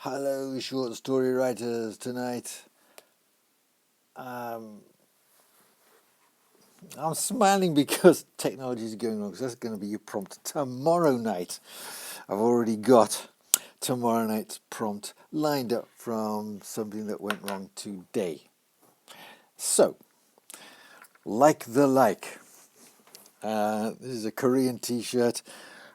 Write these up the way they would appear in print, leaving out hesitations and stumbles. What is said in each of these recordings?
Hello, short story writers. Tonight, um, I'm smiling because technology is going wrong. Because that's going to be your prompt tomorrow night. I've already got tomorrow night's prompt lined up from something that went wrong today. So, like the like. This is a Korean T-shirt,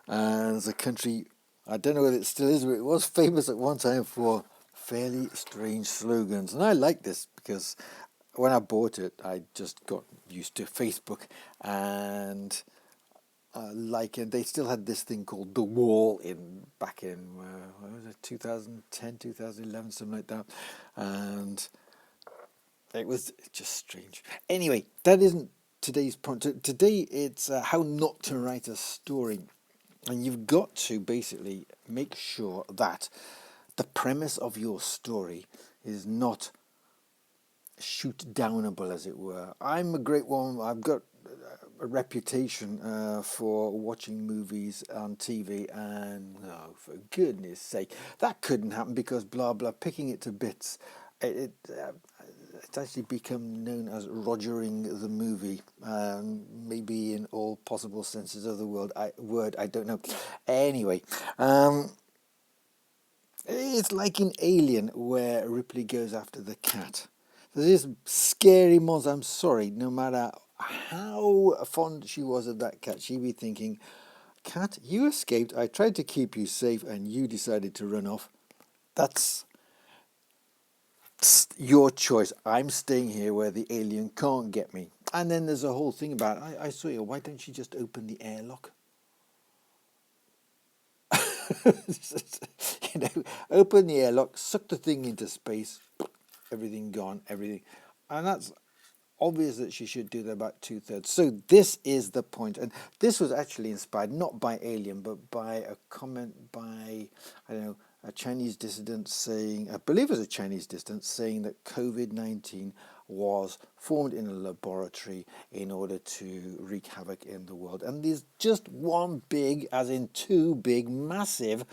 and it's a country. I don't know whether it still is, but it was famous at one time for fairly strange slogans. And I like this because when I bought it, I just got used to Facebook and and they still had this thing called The Wall back in what was it, 2010, 2011, something like that, and it was just strange. Anyway, that isn't today's point. Today it's how not to write a story. And you've got to basically make sure that the premise of your story is not shoot downable, as it were. I'm a great one. I've got a reputation for watching movies on TV, and oh, for goodness sake, that couldn't happen because blah blah, picking it to bits. It's actually become known as Rogering the movie, maybe in all possible senses of the word. I don't know. Anyway, it's like in Alien where Ripley goes after the cat. This scary monster. I'm sorry, no matter how fond she was of that cat, she'd be thinking, "Cat, you escaped. I tried to keep you safe, and you decided to run off. That's your choice. I'm staying here where the alien can't get me." And then there's a whole thing about, I saw you, why don't you just open the airlock? Open the airlock, suck the thing into space, everything gone, everything. And that's obvious that she should do that about 2/3. So this is the point. And this was actually inspired not by Alien, but by a comment by, I don't know, a Chinese dissident saying, I believe it was a Chinese dissident, saying that COVID-19 was formed in a laboratory in order to wreak havoc in the world. And there's just one big, as in two big, massive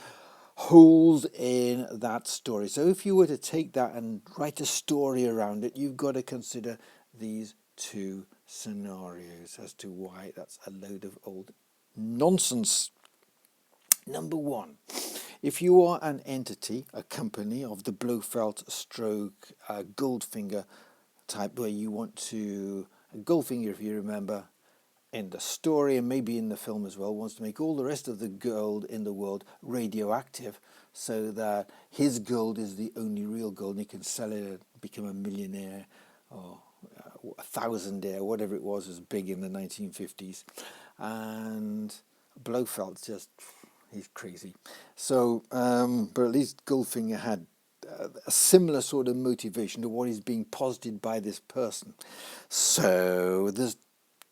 holes in that story. So if you were to take that and write a story around it, you've got to consider these two scenarios as to why that's a load of old nonsense. Number one, if you are an entity, a company of the Blofeld stroke Goldfinger type, where you want to, Goldfinger, if you remember, in the story and maybe in the film as well, wants to make all the rest of the gold in the world radioactive so that his gold is the only real gold and he can sell it and become a millionaire or a thousandaire, whatever it was big in the 1950s. And Blofeld's just, he's crazy. So, but at least Goldfinger had a similar sort of motivation to what is being posited by this person. So there's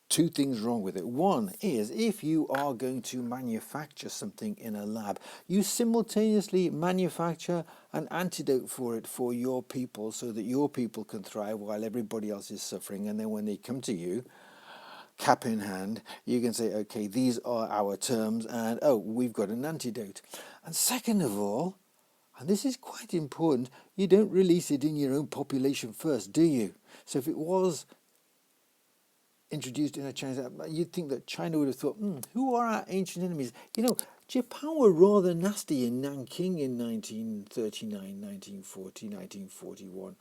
two things wrong with it. One is, if you are going to manufacture something in a lab, you simultaneously manufacture an antidote for it for your people so that your people can thrive while everybody else is suffering. And then when they come to you, cap in hand, you can say, okay, these are our terms and oh, we've got an antidote. And second of all, and this is quite important, you don't release it in your own population first, do you? So if it was introduced in a Chinese, you'd think that China would have thought, who are our ancient enemies? You know, Japan were rather nasty in Nanking in 1939, 1940, 1941.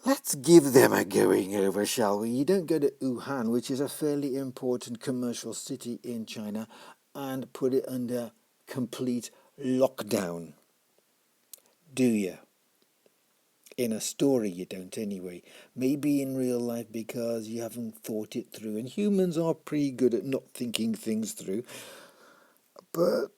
Let's give them a going over, shall we? You don't go to Wuhan, which is a fairly important commercial city in China, and put it under complete lockdown, do you? In a story you don't anyway. Maybe in real life because you haven't thought it through. And humans are pretty good at not thinking things through. But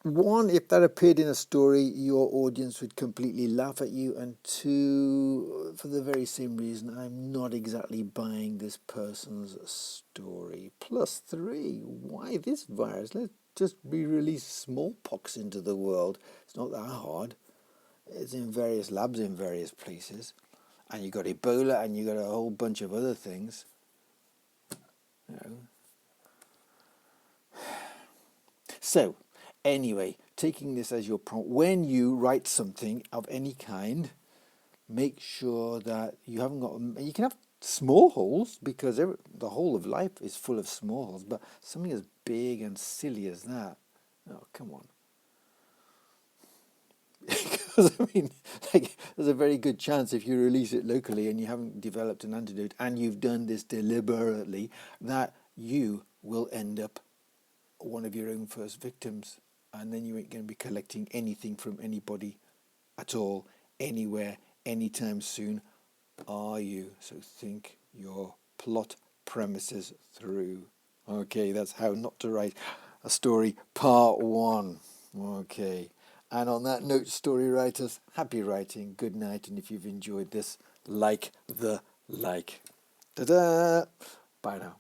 one, if that appeared in a story, your audience would completely laugh at you. And two, for the very same reason, I'm not exactly buying this person's story. Plus three, why this virus? Let's just re-release smallpox into the world. It's not that hard. It's in various labs in various places. And you got Ebola and you got a whole bunch of other things. You know. So, anyway, taking this as your prompt. When you write something of any kind, make sure that you haven't got, you can have small holes because the whole of life is full of small holes, but something as big and silly as that, oh, come on. Because, I mean, like, there's a very good chance if you release it locally and you haven't developed an antidote and you've done this deliberately, that you will end up one of your own first victims, and then you ain't going to be collecting anything from anybody at all, anywhere, anytime soon, are you? So think your plot premises through. Okay, that's how not to write a story, part 1. Okay, and on that note, story writers, happy writing, good night, and if you've enjoyed this, like the like. Ta-da! Bye now.